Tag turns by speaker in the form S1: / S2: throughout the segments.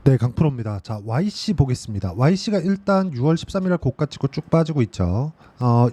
S1: 네, 강프로입니다. 자, YC 보겠습니다. YC가 일단 6월 13일 고가 찍고 쭉 빠지고 있죠.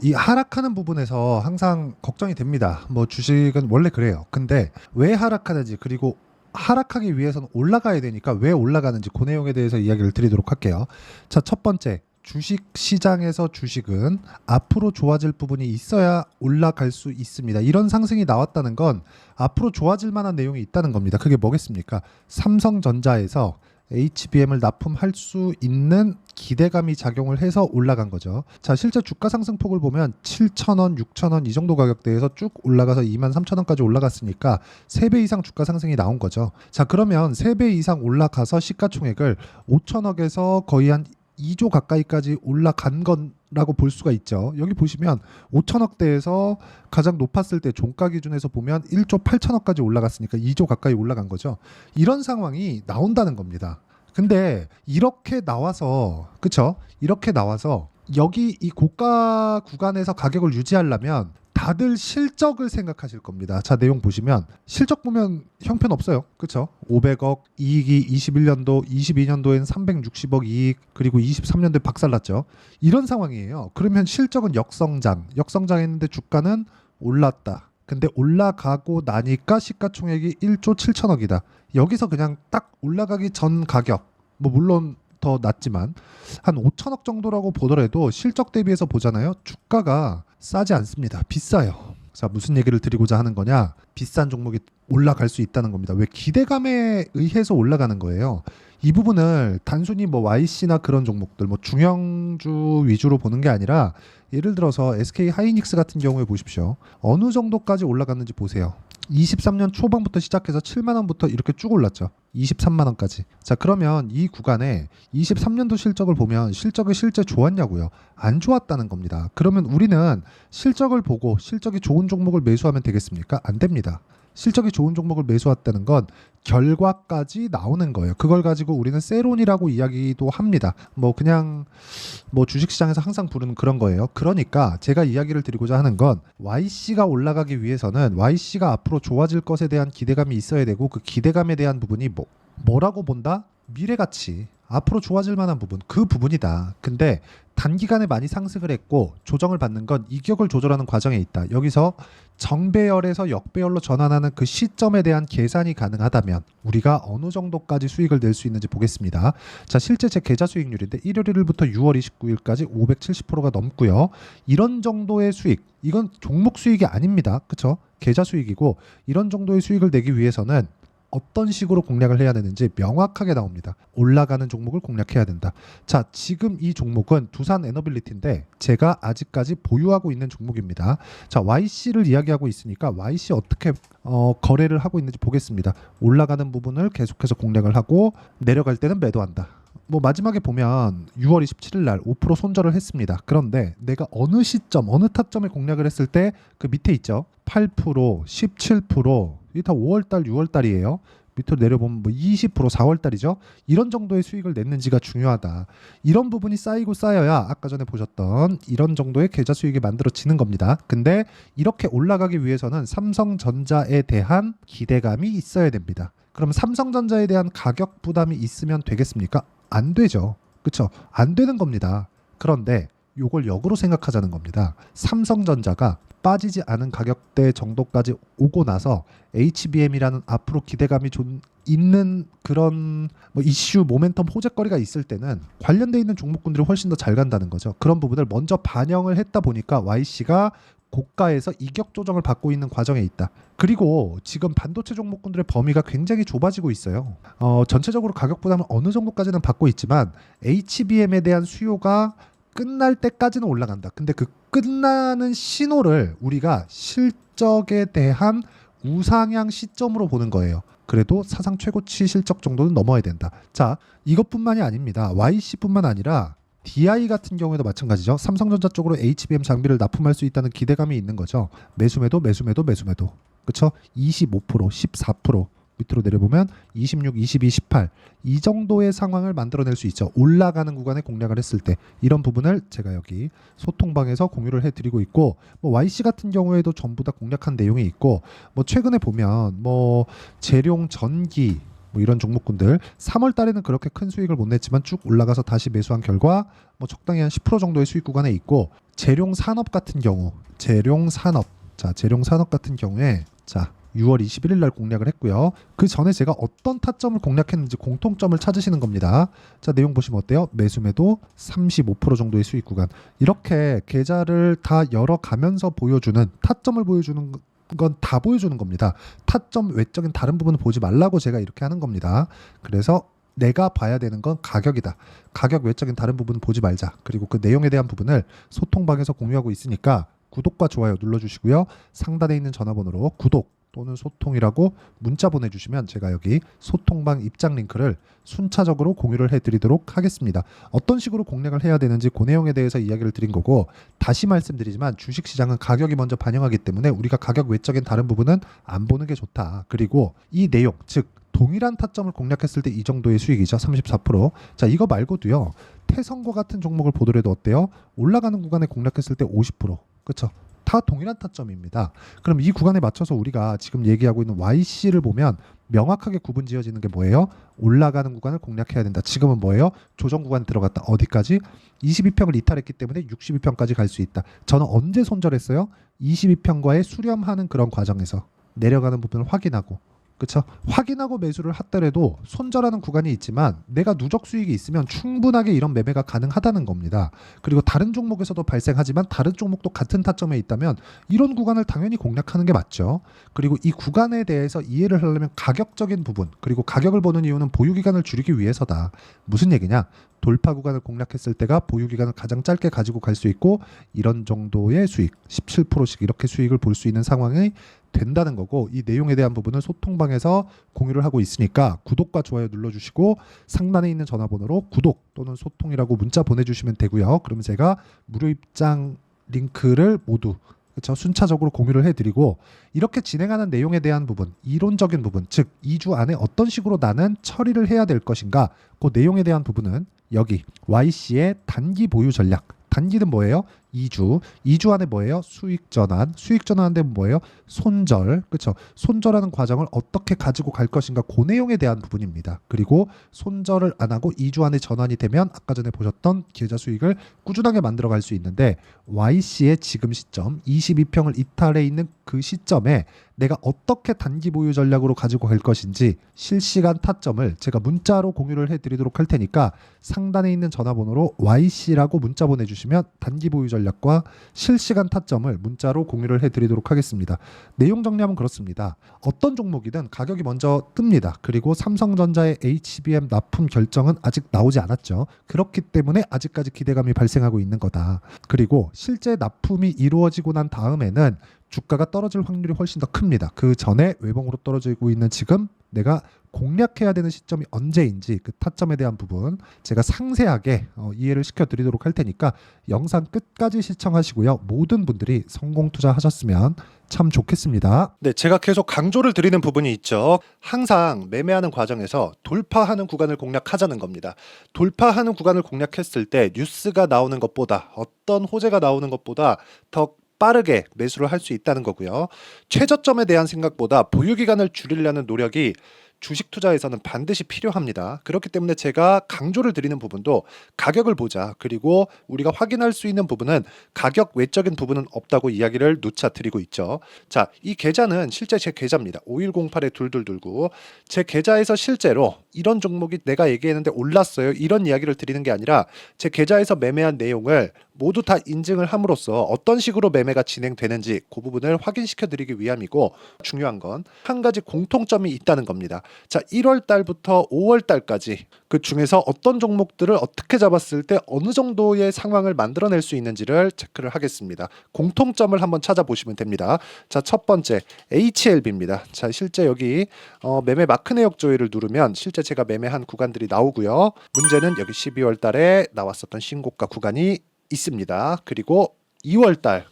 S1: 이 하락하는 부분에서 항상 걱정이 됩니다. 뭐 주식은 원래 그래요. 근데 왜 하락하는지, 그리고 하락하기 위해서는 올라가야 되니까 왜 올라가는지, 그 내용에 대해서 이야기를 드리도록 할게요. 자, 첫 번째, 주식 시장에서 주식은 앞으로 좋아질 부분이 있어야 올라갈 수 있습니다. 이런 상승이 나왔다는 건 앞으로 좋아질 만한 내용이 있다는 겁니다. 그게 뭐겠습니까? 삼성전자에서 HBM을 납품할 수 있는 기대감이 작용을 해서 올라간 거죠. 자, 실제 주가 상승폭을 보면 7,000원, 6,000원 이 정도 가격대에서 쭉 올라가서 23,000원까지 올라갔으니까 3배 이상 주가 상승이 나온 거죠. 자, 그러면 3배 이상 올라가서 시가총액을 5천억에서 거의 한 2조 가까이까지 올라간 건라고 볼 수가 있죠. 여기 보시면 5천억대에서 가장 높았을 때 종가 기준에서 보면 1조 8천억까지 올라갔으니까 2조 가까이 올라간 거죠. 이런 상황이 나온다는 겁니다. 근데 이렇게 나와서, 그쵸? 이렇게 나와서 여기 이 고가 구간에서 가격을 유지하려면 다들 실적을 생각하실 겁니다. 자, 내용 보시면 실적 보면 형편없어요. 그쵸? 500억 이익이 21년도, 22년도엔 360억 이익, 그리고 23년도에 박살났죠. 이런 상황이에요. 그러면 실적은 역성장했는데 주가는 올랐다. 근데 올라가고 나니까 시가총액이 1조 7천억이다. 여기서 그냥 딱 올라가기 전 가격, 뭐 물론 더 낮지만 한 5천억 정도라고 보더라도 실적 대비해서 보잖아요. 주가가 싸지 않습니다. 비싸요. 자, 무슨 얘기를 드리고자 하는 거냐? 비싼 종목이 올라갈 수 있다는 겁니다. 왜? 기대감에 의해서 올라가는 거예요. 이 부분을 단순히 뭐 YC나 그런 종목들, 뭐 중형주 위주로 보는 게 아니라, 예를 들어서 SK 하이닉스 같은 경우에 보십시오. 어느 정도까지 올라갔는지 보세요. 23년 초반부터 시작해서 7만 원부터 이렇게 쭉 올랐죠. 23만 원까지. 자, 그러면 이 구간에 23년도 실적을 보면 실적이 실제 좋았냐고요? 안 좋았다는 겁니다. 그러면 우리는 실적을 보고 실적이 좋은 종목을 매수하면 되겠습니까? 안 됩니다. 실적이 좋은 종목을 매수했다는 건 결과까지 나오는 거예요. 그걸 가지고 우리는 세론이라고 이야기도 합니다. 뭐 그냥 뭐 주식시장에서 항상 부르는 그런 거예요. 그러니까 제가 이야기를 드리고자 하는 건, YC가 올라가기 위해서는 YC가 앞으로 좋아질 것에 대한 기대감이 있어야 되고, 그 기대감에 대한 부분이 뭐라고 본다? 미래가치, 앞으로 좋아질 만한 부분, 그 부분이다. 근데 단기간에 많이 상승을 했고 조정을 받는 건 이격을 조절하는 과정에 있다. 여기서 정배열에서 역배열로 전환하는 그 시점에 대한 계산이 가능하다면 우리가 어느 정도까지 수익을 낼 수 있는지 보겠습니다. 자, 실제 제 계좌 수익률인데 1월 1일부터 6월 29일까지 570%가 넘고요. 이런 정도의 수익, 이건 종목 수익이 아닙니다. 그쵸? 계좌 수익이고, 이런 정도의 수익을 내기 위해서는 어떤 식으로 공략을 해야 되는지 명확하게 나옵니다. 올라가는 종목을 공략해야 된다. 자, 지금 이 종목은 두산 에너빌리티인데 제가 아직까지 보유하고 있는 종목입니다. 자, YC를 이야기하고 있으니까 YC 어떻게 거래를 하고 있는지 보겠습니다. 올라가는 부분을 계속해서 공략을 하고 내려갈 때는 매도한다. 뭐 마지막에 보면 6월 27일 날 5% 손절을 했습니다. 그런데 내가 어느 시점, 어느 타점에 공략을 했을 때 그 밑에 있죠. 8%, 17%, 이게 다 5월달, 6월달이에요. 밑으로 내려보면 뭐 20%, 4월달이죠. 이런 정도의 수익을 냈는지가 중요하다. 이런 부분이 쌓이고 쌓여야 아까 전에 보셨던 이런 정도의 계좌 수익이 만들어지는 겁니다. 근데 이렇게 올라가기 위해서는 삼성전자에 대한 기대감이 있어야 됩니다. 그럼 삼성전자에 대한 가격 부담이 있으면 되겠습니까? 안 되죠. 그렇죠? 안 되는 겁니다. 그런데 요걸 역으로 생각하자는 겁니다. 삼성전자가 빠지지 않은 가격대 정도까지 오고 나서 HBM이라는 앞으로 기대감이 좀 있는 그런 뭐 이슈, 모멘텀, 호재거리가 있을 때는 관련돼 있는 종목군들이 훨씬 더 잘 간다는 거죠. 그런 부분을 먼저 반영을 했다 보니까 YC가 고가에서 이격 조정을 받고 있는 과정에 있다. 그리고 지금 반도체 종목군들의 범위가 굉장히 좁아지고 있어요. 전체적으로 가격 부담을 어느 정도까지는 받고 있지만 HBM에 대한 수요가 끝날 때까지는 올라간다. 근데 그 끝나는 신호를 우리가 실적에 대한 우상향 시점으로 보는 거예요. 그래도 사상 최고치 실적 정도는 넘어야 된다. 자, 이것뿐만이 아닙니다. YC뿐만 아니라 DI 같은 경우에도 마찬가지죠. 삼성전자 쪽으로 HBM 장비를 납품할 수 있다는 기대감이 있는 거죠. 매수매도. 그렇죠? 25%, 14%. 밑으로 내려보면 26, 22, 18 이 정도의 상황을 만들어낼 수 있죠. 올라가는 구간에 공략을 했을 때 이런 부분을 제가 여기 소통방에서 공유를 해드리고 있고, 뭐 YC 같은 경우에도 전부 다 공략한 내용이 있고, 뭐 최근에 보면 뭐 재룡 전기 뭐 이런 종목군들 3월 달에는 그렇게 큰 수익을 못 냈지만 쭉 올라가서 다시 매수한 결과 뭐 적당히 한 10% 정도의 수익 구간에 있고, 재룡산업 같은 경우, 재룡산업 같은 경우에 6월 21일 날 공략을 했고요. 그 전에 제가 어떤 타점을 공략했는지 공통점을 찾으시는 겁니다. 자, 내용 보시면 어때요? 매수매도 35% 정도의 수익 구간. 이렇게 계좌를 다 열어가면서 보여주는, 타점을 보여주는 건 다 보여주는 겁니다. 타점 외적인 다른 부분은 보지 말라고 제가 이렇게 하는 겁니다. 그래서 내가 봐야 되는 건 가격이다. 가격 외적인 다른 부분은 보지 말자. 그리고 그 내용에 대한 부분을 소통방에서 공유하고 있으니까 구독과 좋아요 눌러주시고요. 상단에 있는 전화번호로 구독 또는 소통이라고 문자 보내주시면 제가 여기 소통방 입장 링크를 순차적으로 공유를 해드리도록 하겠습니다. 어떤 식으로 공략을 해야 되는지 그 내용에 대해서 이야기를 드린 거고, 다시 말씀드리지만 주식시장은 가격이 먼저 반영하기 때문에 우리가 가격 외적인 다른 부분은 안 보는 게 좋다. 그리고 이 내용, 즉 동일한 타점을 공략했을 때 이 정도의 수익이죠. 34%. 자, 이거 말고도요. 태성과 같은 종목을 보더라도 어때요? 올라가는 구간에 공략했을 때 50%. 그렇죠? 다 동일한 타점입니다. 그럼 이 구간에 맞춰서 우리가 지금 얘기하고 있는 YC를 보면 명확하게 구분 지어지는 게 뭐예요? 올라가는 구간을 공략해야 된다. 지금은 뭐예요? 조정 구간 들어갔다. 어디까지? 22평을 이탈했기 때문에 62평까지 갈 수 있다. 저는 언제 손절했어요? 22평과의 수렴하는 그런 과정에서 내려가는 부분을 확인하고, 그렇죠? 확인하고 매수를 하더라도 손절하는 구간이 있지만 내가 누적 수익이 있으면 충분하게 이런 매매가 가능하다는 겁니다. 그리고 다른 종목에서도 발생하지만 다른 종목도 같은 타점에 있다면 이런 구간을 당연히 공략하는 게 맞죠. 그리고 이 구간에 대해서 이해를 하려면 가격적인 부분, 그리고 가격을 보는 이유는 보유기간을 줄이기 위해서다. 무슨 얘기냐? 돌파 구간을 공략했을 때가 보유기간을 가장 짧게 가지고 갈 수 있고, 이런 정도의 수익 17%씩 이렇게 수익을 볼 수 있는 상황이 된다는 거고, 이 내용에 대한 부분은 소통방에서 공유를 하고 있으니까 구독과 좋아요 눌러주시고 상단에 있는 전화번호로 구독 또는 소통이라고 문자 보내주시면 되고요. 그러면 제가 무료 입장 링크를 모두, 그렇죠, 순차적으로 공유를 해드리고, 이렇게 진행하는 내용에 대한 부분, 이론적인 부분, 즉 2주 안에 어떤 식으로 나는 처리를 해야 될 것인가, 그 내용에 대한 부분은 여기 YC의 단기 보유 전략. 단기는 뭐예요? 2주 안에 뭐예요? 수익 전환인데 뭐예요? 손절. 그렇죠? 손절하는 과정을 어떻게 가지고 갈 것인가, 그 내용에 대한 부분입니다. 그리고 손절을 안 하고 2주 안에 전환이 되면 아까 전에 보셨던 계좌 수익을 꾸준하게 만들어 갈 수 있는데, YC의 지금 시점 22평을 이탈해 있는 그 시점에 내가 어떻게 단기 보유 전략으로 가지고 갈 것인지 실시간 타점을 제가 문자로 공유를 해드리도록 할 테니까 상단에 있는 전화번호로 YC라고 문자 보내주시면 단기 보유 전략과 실시간 타점을 문자로 공유를 해드리도록 하겠습니다. 내용 정리하면 그렇습니다. 어떤 종목이든 가격이 먼저 뜹니다. 그리고 삼성전자의 HBM 납품 결정은 아직 나오지 않았죠. 그렇기 때문에 아직까지 기대감이 발생하고 있는 거다. 그리고 실제 납품이 이루어지고 난 다음에는 주가가 떨어질 확률이 훨씬 더 큽니다. 그 전에 외봉으로 떨어지고 있는 지금 내가 공략해야 되는 시점이 언제인지 그 타점에 대한 부분 제가 상세하게 이해를 시켜드리도록 할 테니까 영상 끝까지 시청하시고요. 모든 분들이 성공 투자하셨으면 참 좋겠습니다. 네, 제가 계속 강조를 드리는 부분이 있죠. 항상 매매하는 과정에서 돌파하는 구간을 공략하자는 겁니다. 돌파하는 구간을 공략했을 때 뉴스가 나오는 것보다, 어떤 호재가 나오는 것보다 더 빠르게 매수를 할 수 있다는 거고요. 최저점에 대한 생각보다 보유기간을 줄이려는 노력이 주식 투자에서는 반드시 필요합니다. 그렇기 때문에 제가 강조를 드리는 부분도 가격을 보자. 그리고 우리가 확인할 수 있는 부분은 가격 외적인 부분은 없다고 이야기를 누차 드리고 있죠. 자, 이 계좌는 실제 제 계좌입니다. 5108-2229. 제 계좌에서 실제로 이런 종목이 내가 얘기했는데 올랐어요, 이런 이야기를 드리는 게 아니라 제 계좌에서 매매한 내용을 모두 다 인증을 함으로써 어떤 식으로 매매가 진행되는지 그 부분을 확인시켜 드리기 위함이고, 중요한 건 한 가지 공통점이 있다는 겁니다. 자, 1월 달부터 5월 달까지 그 중에서 어떤 종목들을 어떻게 잡았을 때 어느 정도의 상황을 만들어낼 수 있는지를 체크를 하겠습니다. 공통점을 한번 찾아보시면 됩니다. 자, 첫 번째 HLB입니다. 자, 실제 여기 매매 마크 내역 조회를 누르면 실제 제가 매매한 구간들이 나오고요. 문제는 여기 12월 달에 나왔었던 신고가 구간이 있습니다. 그리고 2월 달,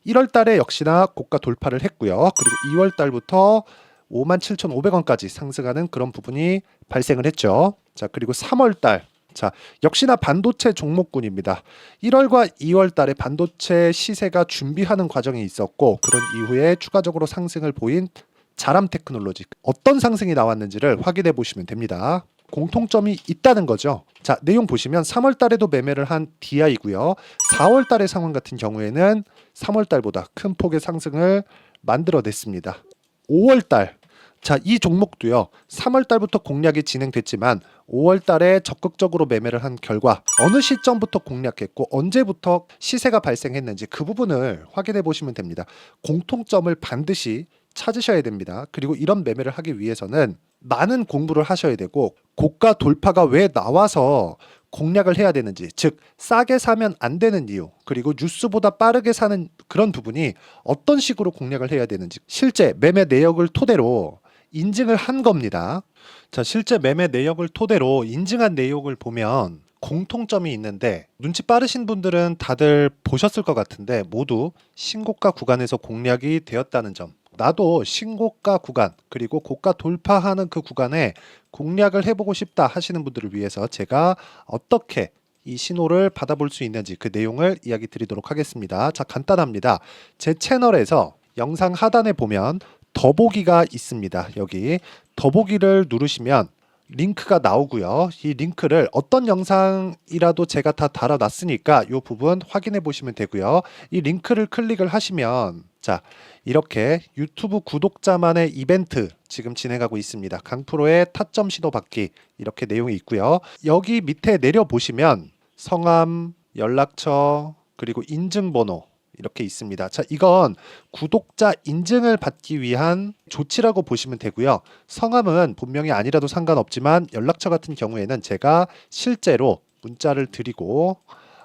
S1: 1월 달에 역시나 고가 돌파를 했고요. 그리고 2월 달부터 57,500원까지 상승하는 그런 부분이 발생을 했죠. 자, 그리고 3월 달, 자, 역시나 반도체 종목군입니다. 1월과 2월 달에 반도체 시세가 준비하는 과정이 있었고, 그런 이후에 추가적으로 상승을 보인
S2: 자람 테크놀로지 어떤 상승이 나왔는지를 확인해 보시면 됩니다. 공통점이 있다는 거죠. 자, 내용 보시면 3월 달에도 매매를 한 DI고요. 4월 달의 상황 같은 경우에는 3월 달보다 큰 폭의 상승을 만들어냈습니다. 5월 달, 자, 이 종목도요. 3월 달부터 공략이 진행됐지만 5월 달에 적극적으로 매매를 한 결과 어느 시점부터 공략했고 언제부터 시세가 발생했는지 그 부분을 확인해 보시면 됩니다. 공통점을 반드시 찾으셔야 됩니다. 그리고 이런 매매를 하기 위해서는 많은 공부를 하셔야 되고 고가 돌파가 왜 나와서 공략을 해야 되는지, 즉 싸게 사면 안 되는 이유, 그리고 뉴스보다 빠르게 사는 그런 부분이 어떤 식으로 공략을 해야 되는지 실제 매매 내역을 토대로 인증을 한 겁니다. 자, 실제 매매 내역을 토대로 인증한 내용을 보면 공통점이 있는데 눈치 빠르신 분들은 다들 보셨을 것 같은데 모두 신고가 구간에서 공략이 되었다는 점. 나도 신고가 구간 그리고 고가 돌파하는 그 구간에 공략을 해보고 싶다 하시는 분들을 위해서 제가 어떻게 이 신호를 받아볼 수 있는지 그 내용을 이야기 드리도록 하겠습니다. 자, 간단합니다. 제 채널에서 영상 하단에 보면 더보기가 있습니다. 여기 더보기를 누르시면 링크가 나오고요. 이 링크를 어떤 영상이라도 제가 다 달아놨으니까 이 부분 확인해 보시면 되고요. 이 링크를 클릭을 하시면 자, 이렇게 유튜브 구독자만의 이벤트 지금 진행하고 있습니다. 강프로의 타점 신호 받기 이렇게 내용이 있고요. 여기 밑에 내려 보시면 성함, 연락처, 그리고 인증번호 이렇게 있습니다. 자, 이건 구독자 인증을 받기 위한 조치라고 보시면 되고요. 성함은 본명이 아니라도 상관없지만 연락처 같은 경우에는 제가 실제로 문자를 드리고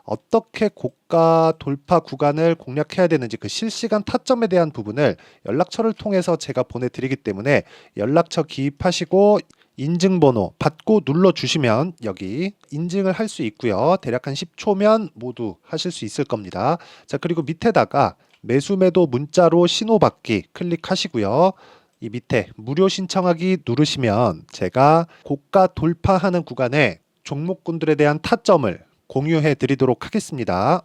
S2: 어떻게 고가 돌파 구간을 공략해야 되는지 그 실시간 타점에 대한 부분을 연락처를 통해서 제가 보내드리기 때문에 연락처 기입하시고 인증번호 받고 눌러주시면 여기 인증을 할 수 있고요. 대략 한 10초면 모두 하실 수 있을 겁니다. 자, 그리고 밑에다가 매수매도 문자로 신호받기 클릭하시고요. 이 밑에 무료 신청하기 누르시면 제가 고가 돌파하는 구간에 종목군들에 대한 타점을 공유해 드리도록 하겠습니다.